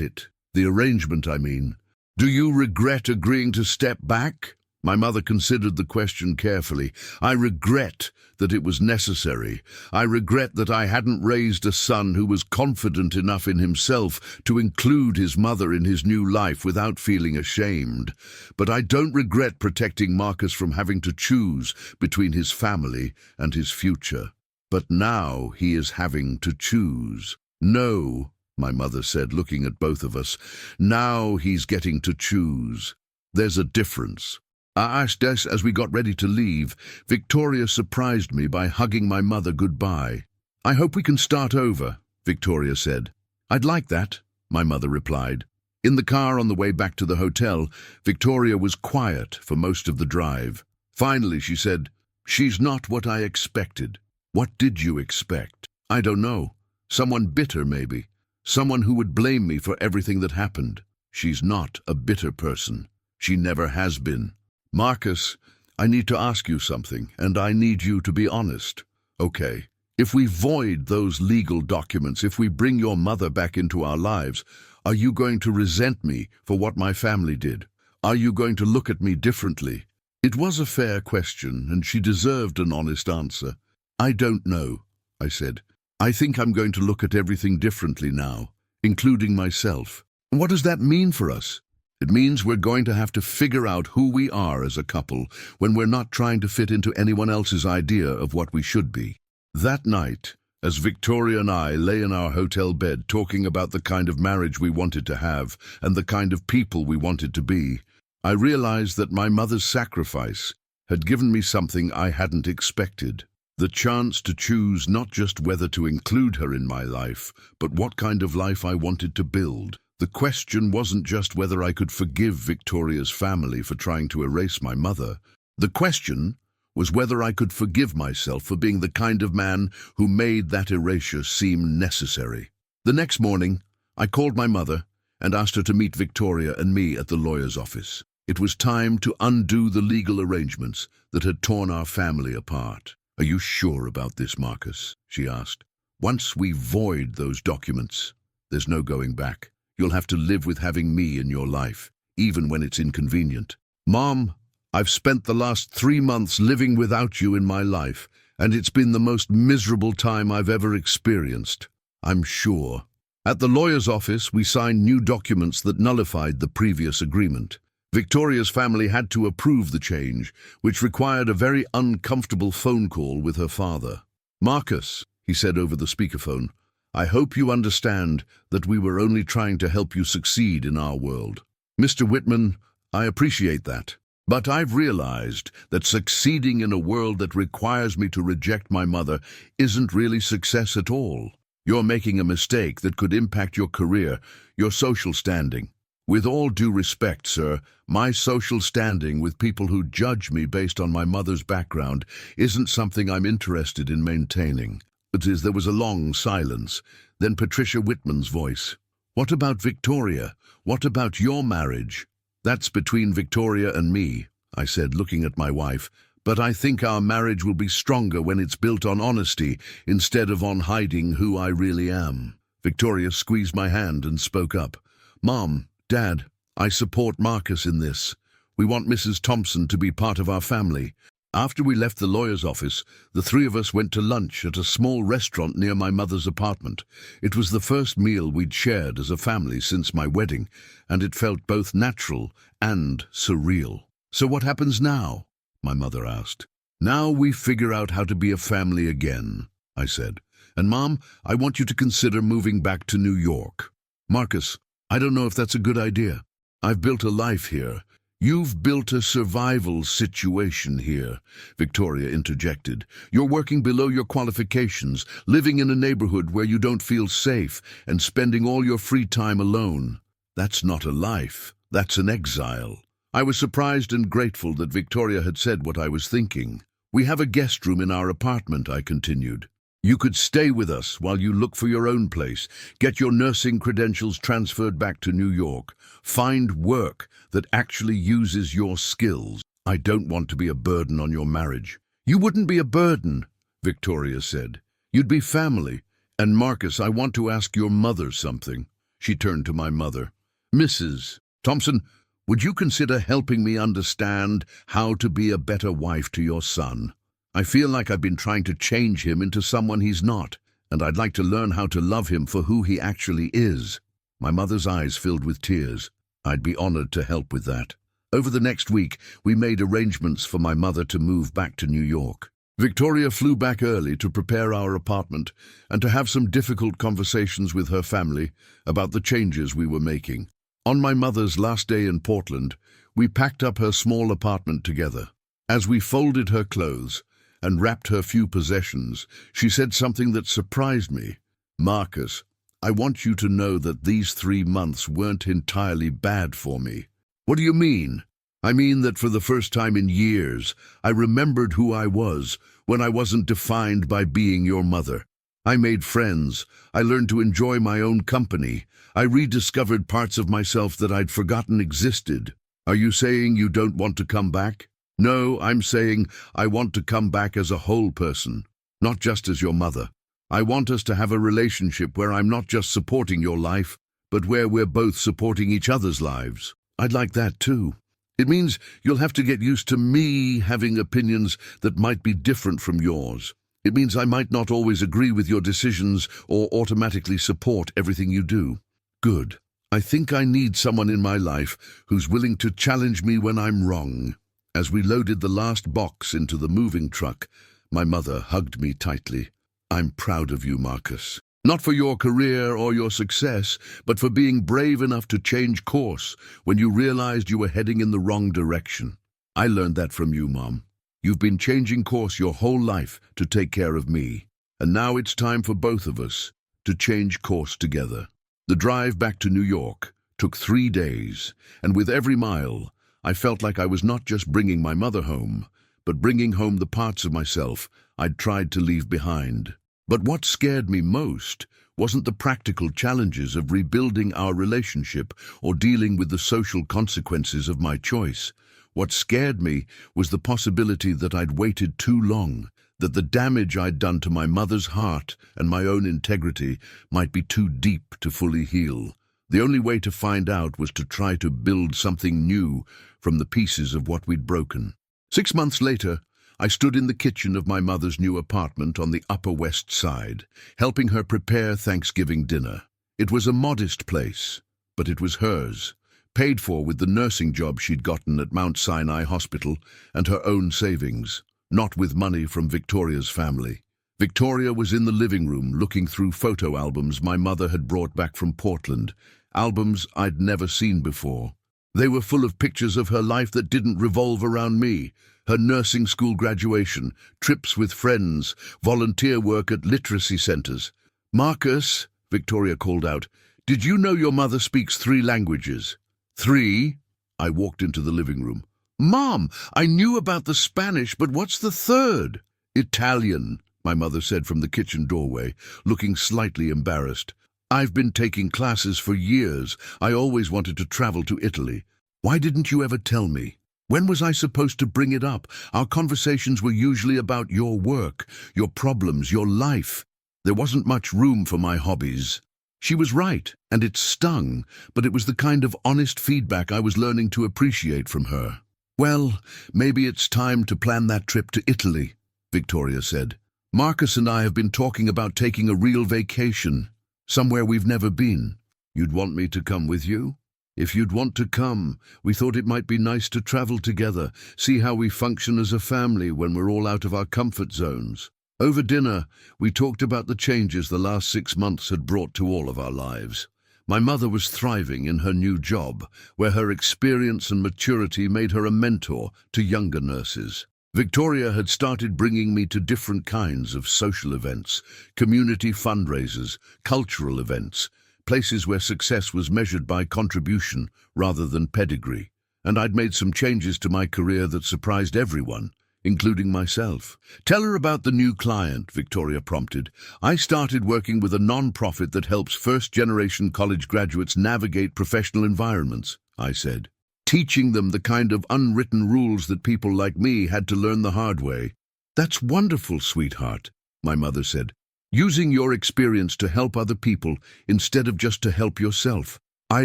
it? The arrangement, I mean. Do you regret agreeing to step back? My mother considered the question carefully. I regret that it was necessary. I regret that I hadn't raised a son who was confident enough in himself to include his mother in his new life without feeling ashamed. But I don't regret protecting Marcus from having to choose between his family and his future. But now he is having to choose. No, my mother said, looking at both of us. Now he's getting to choose. There's a difference. I asked as we got ready to leave. Victoria surprised me by hugging my mother goodbye. I hope we can start over, Victoria said. I'd like that, my mother replied. In the car on the way back to the hotel, Victoria was quiet for most of the drive. Finally, she said, She's not what I expected. What did you expect? I don't know. Someone bitter, maybe. Someone who would blame me for everything that happened. She's not a bitter person. She never has been. Marcus, I need to ask you something, and I need you to be honest. Okay. If we void those legal documents, if we bring your mother back into our lives, are you going to resent me for what my family did? Are you going to look at me differently? It was a fair question, and she deserved an honest answer. I don't know, I said. I think I'm going to look at everything differently now, including myself. What does that mean for us? It means we're going to have to figure out who we are as a couple when we're not trying to fit into anyone else's idea of what we should be. That night, as Victoria and I lay in our hotel bed talking about the kind of marriage we wanted to have and the kind of people we wanted to be, I realized that my mother's sacrifice had given me something I hadn't expected. The chance to choose not just whether to include her in my life, but what kind of life I wanted to build. The question wasn't just whether I could forgive Victoria's family for trying to erase my mother. The question was whether I could forgive myself for being the kind of man who made that erasure seem necessary. The next morning, I called my mother and asked her to meet Victoria and me at the lawyer's office. It was time to undo the legal arrangements that had torn our family apart. "Are you sure about this, Marcus?" she asked. "Once we void those documents, there's no going back. You'll have to live with having me in your life, even when it's inconvenient." "Mom, I've spent the last 3 months living without you in my life, and it's been the most miserable time I've ever experienced. I'm sure." At the lawyer's office, we signed new documents that nullified the previous agreement. Victoria's family had to approve the change, which required a very uncomfortable phone call with her father. "Marcus," he said over the speakerphone, "I hope you understand that we were only trying to help you succeed in our world. Mr. Whitman, I appreciate that. But I've realized that succeeding in a world that requires me to reject my mother isn't really success at all. You're making a mistake that could impact your career, your social standing. With all due respect, sir, my social standing with people who judge me based on my mother's background isn't something I'm interested in maintaining." There was a long silence, then Patricia Whitman's voice. "What about Victoria? What about your marriage?" "That's between Victoria and me," I said, looking at my wife, "but I think our marriage will be stronger when it's built on honesty instead of on hiding who I really am." Victoria squeezed my hand and spoke up. "Mom, Dad, I support Marcus in this. We want Mrs. Thompson to be part of our family." After we left the lawyer's office, the three of us went to lunch at a small restaurant near my mother's apartment. It was the first meal we'd shared as a family since my wedding, and it felt both natural and surreal. "So what happens now?" my mother asked. "Now we figure out how to be a family again," I said. "And Mom, I want you to consider moving back to New York." "Marcus, I don't know if that's a good idea. I've built a life here." "You've built a survival situation here," Victoria interjected. "You're working below your qualifications, living in a neighborhood where you don't feel safe, and spending all your free time alone. That's not a life. That's an exile." I was surprised and grateful that Victoria had said what I was thinking. "We have a guest room in our apartment," I continued. "You could stay with us while you look for your own place, get your nursing credentials transferred back to New York, find work that actually uses your skills. I don't want to be a burden on your marriage." "You wouldn't be a burden," Victoria said. "You'd be family. And Marcus, I want to ask your mother something." She turned to my mother. "Mrs. Thompson, would you consider helping me understand how to be a better wife to your son? I feel like I've been trying to change him into someone he's not, and I'd like to learn how to love him for who he actually is." My mother's eyes filled with tears. I'd be honored to help with that. Over the next week, we made arrangements for my mother to move back to New York. Victoria flew back early to prepare our apartment and to have some difficult conversations with her family about the changes we were making. On my mother's last day in Portland, we packed up her small apartment together. As we folded her clothes and wrapped her few possessions, she said something that surprised me. "Marcus, I want you to know that these 3 months weren't entirely bad for me." "What do you mean?" "I mean that for the first time in years, I remembered who I was when I wasn't defined by being your mother. I made friends. I learned to enjoy my own company. I rediscovered parts of myself that I'd forgotten existed." Are you saying you don't want to come back? No, I'm saying I want to come back as a whole person, not just as your mother. I want us to have a relationship where I'm not just supporting your life, but where we're both supporting each other's lives. I'd like that too. It means you'll have to get used to me having opinions that might be different from yours. It means I might not always agree with your decisions or automatically support everything you do. Good. I think I need someone in my life who's willing to challenge me when I'm wrong. As we loaded the last box into the moving truck, my mother hugged me tightly. I'm proud of you, Marcus. Not for your career or your success, but for being brave enough to change course when you realized you were heading in the wrong direction. I learned that from you, Mom. You've been changing course your whole life to take care of me. And now it's time for both of us to change course together. The drive back to New York took 3 days, and with every mile, I felt like I was not just bringing my mother home, but bringing home the parts of myself I'd tried to leave behind. But what scared me most wasn't the practical challenges of rebuilding our relationship or dealing with the social consequences of my choice. What scared me was the possibility that I'd waited too long, that the damage I'd done to my mother's heart and my own integrity might be too deep to fully heal. The only way to find out was to try to build something new from the pieces of what we'd broken. 6 months later, I stood in the kitchen of my mother's new apartment on the Upper West Side, helping her prepare Thanksgiving dinner. It was a modest place, but it was hers, paid for with the nursing job she'd gotten at Mount Sinai Hospital and her own savings, not with money from Victoria's family. Victoria was in the living room looking through photo albums my mother had brought back from Portland, albums I'd never seen before. They were full of pictures of her life that didn't revolve around me. Her nursing school graduation, trips with friends, volunteer work at literacy centers. "Marcus," Victoria called out, "did you know your mother speaks 3 languages?" "3?" I walked into the living room. "Mom, I knew about the Spanish, but what's the 3rd?" "Italian," my mother said from the kitchen doorway, looking slightly embarrassed. "I've been taking classes for years. I always wanted to travel to Italy. Why didn't you ever tell me? When was I supposed to bring it up? Our conversations were usually about your work, your problems, your life. There wasn't much room for my hobbies." She was right, and it stung, but it was the kind of honest feedback I was learning to appreciate from her. "Well, maybe it's time to plan that trip to Italy," Victoria said. "Marcus and I have been talking about taking a real vacation, somewhere we've never been. You'd want me to come with you?" "If you'd want to come, we thought it might be nice to travel together, see how we function as a family when we're all out of our comfort zones." Over dinner, we talked about the changes the last 6 months had brought to all of our lives. My mother was thriving in her new job, where her experience and maturity made her a mentor to younger nurses. Victoria had started bringing me to different kinds of social events, community fundraisers, cultural events, places where success was measured by contribution rather than pedigree. And I'd made some changes to my career that surprised everyone, including myself. "Tell her about the new client," Victoria prompted. "I started working with a non-profit that helps first-generation college graduates navigate professional environments," I said, "teaching them the kind of unwritten rules that people like me had to learn the hard way." "That's wonderful, sweetheart," my mother said. "Using your experience to help other people instead of just to help yourself. I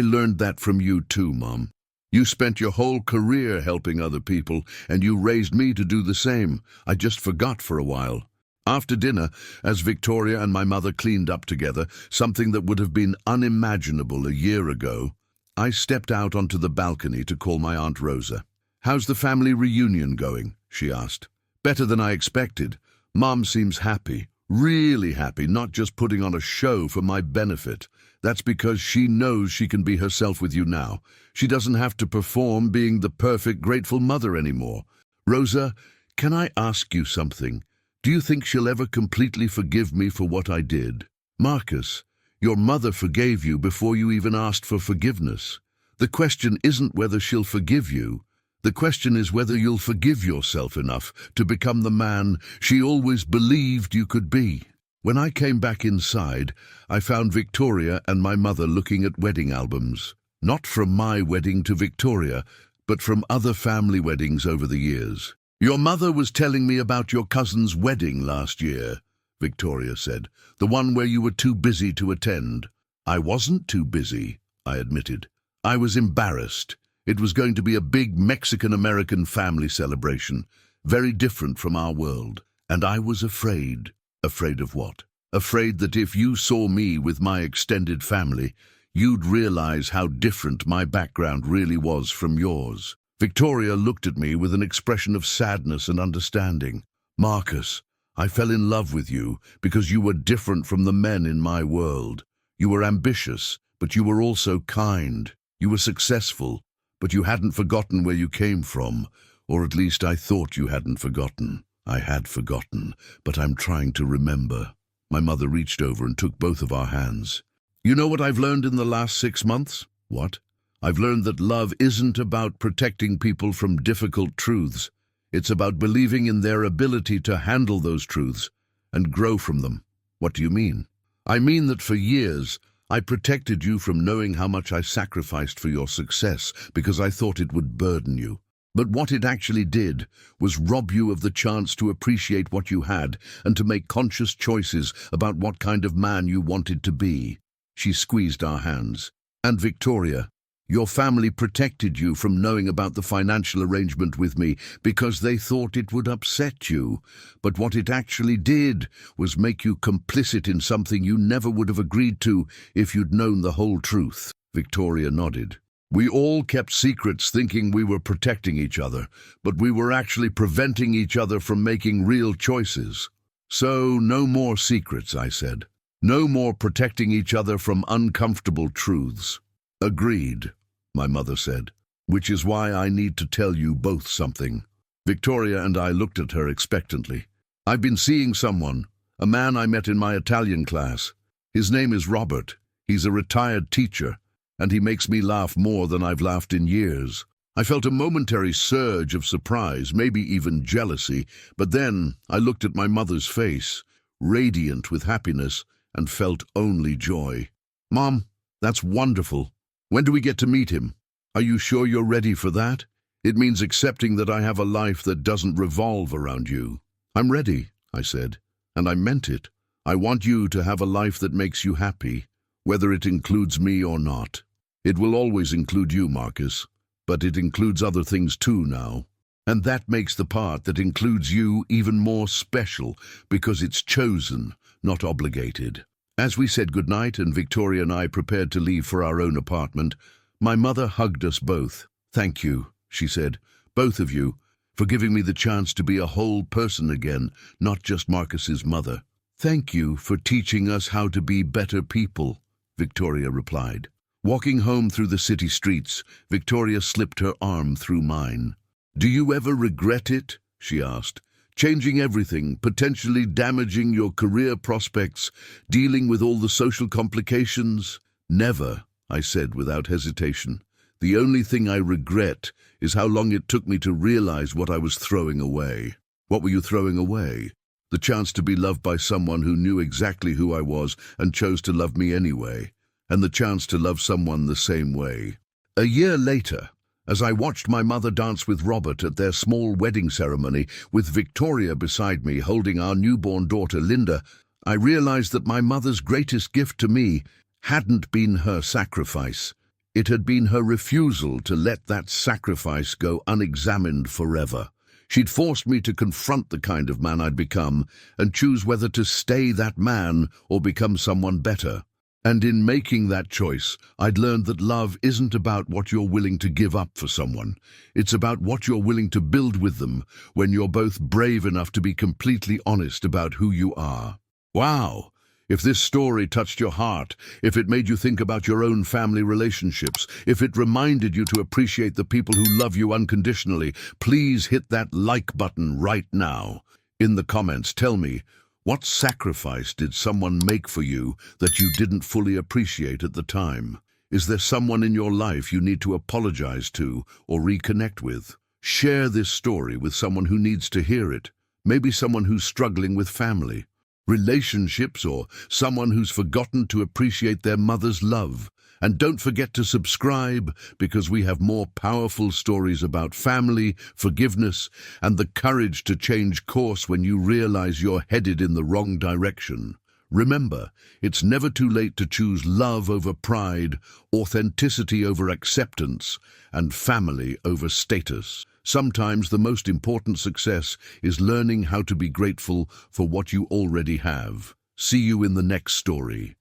learned that from you too, Mom. You spent your whole career helping other people, and you raised me to do the same. I just forgot for a while." After dinner, as Victoria and my mother cleaned up together, something that would have been unimaginable a year ago, I stepped out onto the balcony to call my Aunt Rosa. "How's the family reunion going?" she asked. "Better than I expected. Mom seems happy. Really happy, not just putting on a show for my benefit. That's because she knows she can be herself with you now. She doesn't have to perform being the perfect, grateful mother anymore. Rosa, can I ask you something? Do you think she'll ever completely forgive me for what I did?" "Marcus, your mother forgave you before you even asked for forgiveness. The question isn't whether she'll forgive you. The question is whether you'll forgive yourself enough to become the man she always believed you could be." When I came back inside, I found Victoria and my mother looking at wedding albums. Not from my wedding to Victoria, but from other family weddings over the years. "Your mother was telling me about your cousin's wedding last year," Victoria said. "The one where you were too busy to attend." "I wasn't too busy," I admitted. "I was embarrassed. It was going to be a big Mexican-American family celebration, very different from our world. And I was afraid." "Afraid of what?" "Afraid that if you saw me with my extended family, you'd realize how different my background really was from yours." Victoria looked at me with an expression of sadness and understanding. "Marcus, I fell in love with you because you were different from the men in my world. You were ambitious, but you were also kind. You were successful, but you hadn't forgotten where you came from, or at least I thought you hadn't forgotten." "I had forgotten, but I'm trying to remember." My mother reached over and took both of our hands. "You know what I've learned in the last 6 months?" "What?" "I've learned that love isn't about protecting people from difficult truths. It's about believing in their ability to handle those truths and grow from them." "What do you mean?" "I mean that for years, I protected you from knowing how much I sacrificed for your success because I thought it would burden you. But what it actually did was rob you of the chance to appreciate what you had and to make conscious choices about what kind of man you wanted to be." She squeezed our hands. "And Victoria, your family protected you from knowing about the financial arrangement with me because they thought it would upset you. But what it actually did was make you complicit in something you never would have agreed to if you'd known the whole truth." Victoria nodded. "We all kept secrets thinking we were protecting each other, but we were actually preventing each other from making real choices." "So no more secrets," I said. "No more protecting each other from uncomfortable truths." "Agreed," my mother said, "which is why I need to tell you both something." Victoria and I looked at her expectantly. "I've been seeing someone, a man I met in my Italian class. His name is Robert. He's a retired teacher, and he makes me laugh more than I've laughed in years." I felt a momentary surge of surprise, maybe even jealousy, but then I looked at my mother's face, radiant with happiness, and felt only joy. "Mom, that's wonderful. When do we get to meet him? Are you sure you're ready for that? It means accepting that I have a life that doesn't revolve around you." "I'm ready," I said, and I meant it. "I want you to have a life that makes you happy, whether it includes me or not. It will always include you, Marcus, but it includes other things too now. And that makes the part that includes you even more special because it's chosen, not obligated." As we said goodnight and Victoria and I prepared to leave for our own apartment, my mother hugged us both. "Thank you," she said, "both of you, for giving me the chance to be a whole person again, not just Marcus's mother." "Thank you for teaching us how to be better people," Victoria replied. Walking home through the city streets, Victoria slipped her arm through mine. "Do you ever regret it?" she asked. "Changing everything, potentially damaging your career prospects, dealing with all the social complications?" "Never," I said without hesitation. "The only thing I regret is how long it took me to realize what I was throwing away." "What were you throwing away?" "The chance to be loved by someone who knew exactly who I was and chose to love me anyway, and the chance to love someone the same way." A year later, as I watched my mother dance with Robert at their small wedding ceremony, with Victoria beside me holding our newborn daughter Linda, I realized that my mother's greatest gift to me hadn't been her sacrifice. It had been her refusal to let that sacrifice go unexamined forever. She'd forced me to confront the kind of man I'd become and choose whether to stay that man or become someone better. And in making that choice, I'd learned that love isn't about what you're willing to give up for someone. It's about what you're willing to build with them when you're both brave enough to be completely honest about who you are. Wow! If this story touched your heart, if it made you think about your own family relationships, if it reminded you to appreciate the people who love you unconditionally, please hit that like button right now. In the comments, tell me, what sacrifice did someone make for you that you didn't fully appreciate at the time? Is there someone in your life you need to apologize to or reconnect with? Share this story with someone who needs to hear it. Maybe someone who's struggling with family, relationships, or someone who's forgotten to appreciate their mother's love. And don't forget to subscribe, because we have more powerful stories about family, forgiveness, and the courage to change course when you realize you're headed in the wrong direction. Remember, it's never too late to choose love over pride, authenticity over acceptance, and family over status. Sometimes the most important success is learning how to be grateful for what you already have. See you in the next story.